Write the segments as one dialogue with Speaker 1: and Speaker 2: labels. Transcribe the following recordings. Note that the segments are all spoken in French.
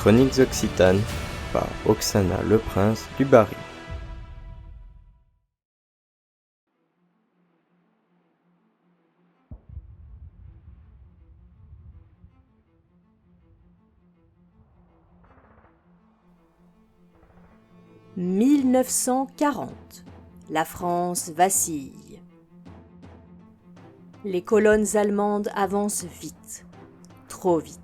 Speaker 1: Chroniques Occitanes par Oksana Leprince du Barry. «
Speaker 2: 1940. La France vacille. Les colonnes allemandes avancent vite, trop vite.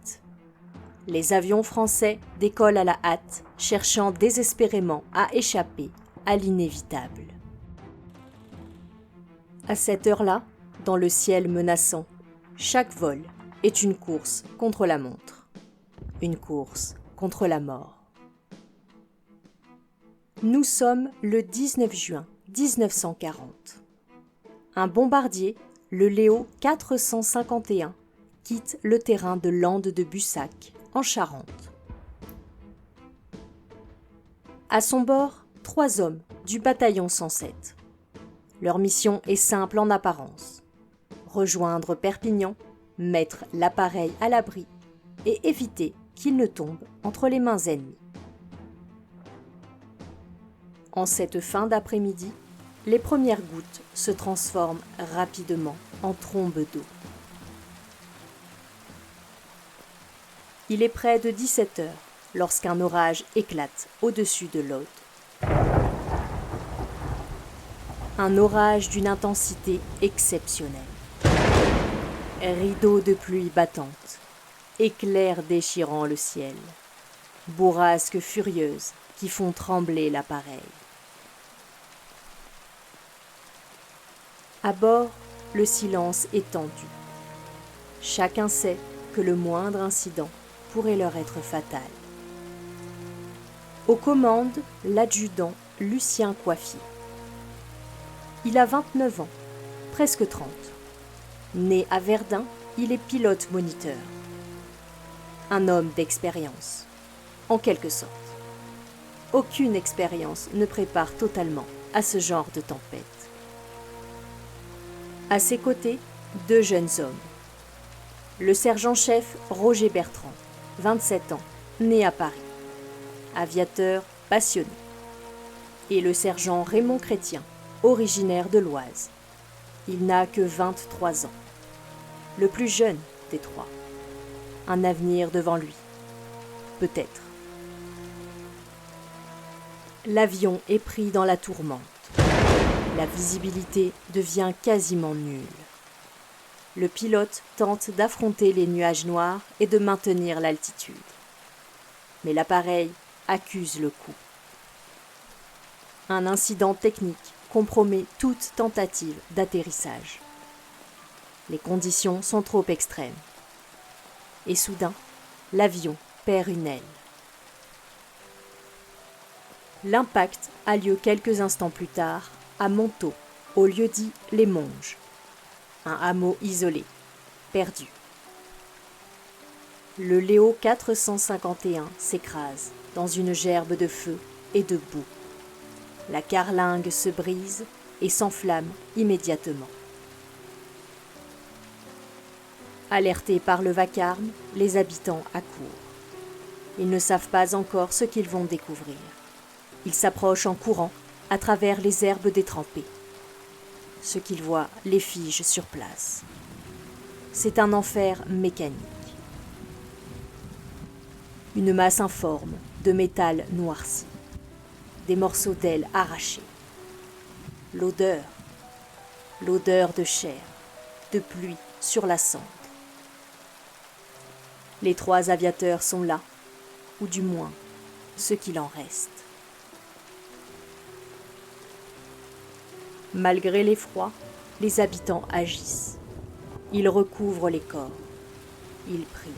Speaker 2: Les avions français décollent à la hâte, cherchant désespérément à échapper à l'inévitable. À cette heure-là, dans le ciel menaçant, chaque vol est une course contre la montre, une course contre la mort. Nous sommes le 19 juin 1940. Un bombardier, le Léo 451, quitte le terrain de Lande de Bussac, en Charente. À son bord, 3 hommes du bataillon 107. Leur mission est simple en apparence. Rejoindre Perpignan, mettre l'appareil à l'abri et éviter qu'il ne tombe entre les mains ennemies. En cette fin d'après-midi, les premières gouttes se transforment rapidement en trombes d'eau. Il est près de 17 heures lorsqu'un orage éclate au-dessus de l'Aude. Un orage d'une intensité exceptionnelle. Rideaux de pluie battante, éclairs déchirant le ciel, bourrasques furieuses qui font trembler l'appareil. À bord, le silence est tendu. Chacun sait que le moindre incident pourrait leur être fatal. Aux commandes, l'adjudant Lucien Coiffier. Il a 29 ans, presque 30. Né à Verdun, il est pilote-moniteur. Un homme d'expérience, en quelque sorte. Aucune expérience ne prépare totalement à ce genre de tempête. À ses côtés, 2 jeunes hommes. Le sergent-chef Roger Bertrand, 27 ans, né à Paris, aviateur passionné. Et le sergent Raymond Chrétien, originaire de l'Oise. Il n'a que 23 ans. Le plus jeune des 3. Un avenir devant lui. Peut-être. L'avion est pris dans la tourmente. La visibilité devient quasiment nulle. Le pilote tente d'affronter les nuages noirs et de maintenir l'altitude. Mais l'appareil accuse le coup. Un incident technique compromet toute tentative d'atterrissage. Les conditions sont trop extrêmes. Et soudain, l'avion perd une aile. L'impact a lieu quelques instants plus tard à Montaut, au lieu-dit Les Monges. Un hameau isolé, perdu. Le Léo 451 s'écrase dans une gerbe de feu et de boue. La carlingue se brise et s'enflamme immédiatement. Alertés par le vacarme, les habitants accourent. Ils ne savent pas encore ce qu'ils vont découvrir. Ils s'approchent en courant à travers les herbes détrempées. Ce qu'ils voient les fige sur place. C'est un enfer mécanique. Une masse informe de métal noirci. Des morceaux d'ailes arrachés. L'odeur de chair, de pluie sur la cendre. Les 3 aviateurs sont là, ou du moins, ce qu'il en reste. Malgré l'effroi, les habitants agissent. Ils recouvrent les corps. Ils prient.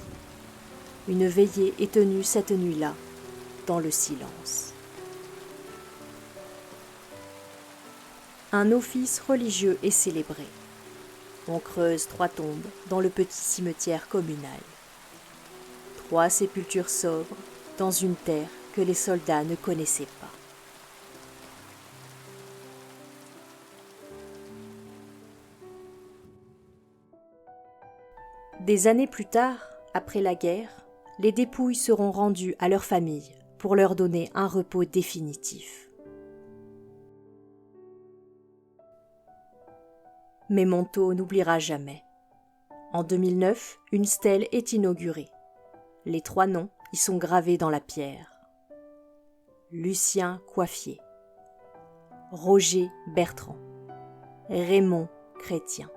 Speaker 2: Une veillée est tenue cette nuit-là, dans le silence. Un office religieux est célébré. On creuse 3 tombes dans le petit cimetière communal. 3 sépultures sobres dans une terre que les soldats ne connaissaient pas. Des années plus tard, après la guerre, les dépouilles seront rendues à leurs familles pour leur donner un repos définitif. Mais Montaut n'oubliera jamais. En 2009, une stèle est inaugurée. Les 3 noms y sont gravés dans la pierre. Lucien Coiffier, Roger Bertrand, Raymond Chrétien.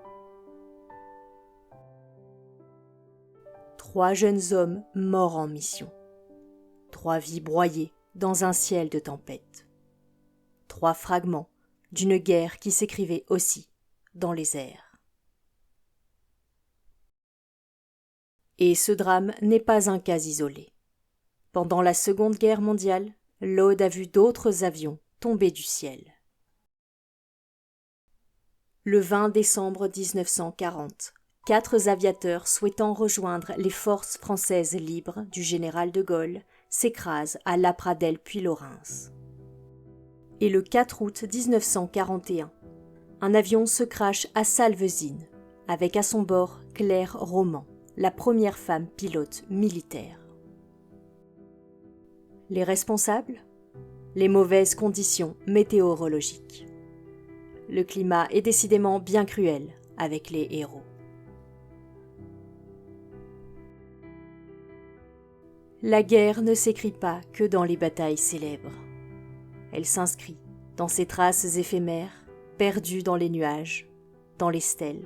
Speaker 2: 3 jeunes hommes morts en mission. 3 vies broyées dans un ciel de tempête. 3 fragments d'une guerre qui s'écrivait aussi dans les airs. Et ce drame n'est pas un cas isolé. Pendant la Seconde Guerre mondiale, l'Aude a vu d'autres avions tomber du ciel. Le 20 décembre 1940, 4 aviateurs souhaitant rejoindre les forces françaises libres du général de Gaulle s'écrasent à La Pradelle puis Lorens. Et le 4 août 1941, un avion se crache à Salvezines, avec à son bord Claire Roman, la première femme pilote militaire. Les responsables ? Les mauvaises conditions météorologiques. Le climat est décidément bien cruel avec les héros. La guerre ne s'écrit pas que dans les batailles célèbres. Elle s'inscrit dans ces traces éphémères, perdues dans les nuages, dans les stèles,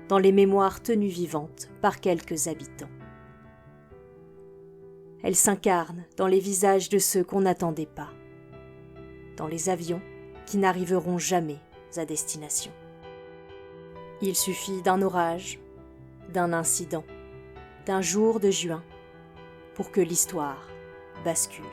Speaker 2: dans les mémoires tenues vivantes par quelques habitants. Elle s'incarne dans les visages de ceux qu'on n'attendait pas, dans les avions qui n'arriveront jamais à destination. Il suffit d'un orage, d'un incident, d'un jour de juin pour que l'histoire bascule.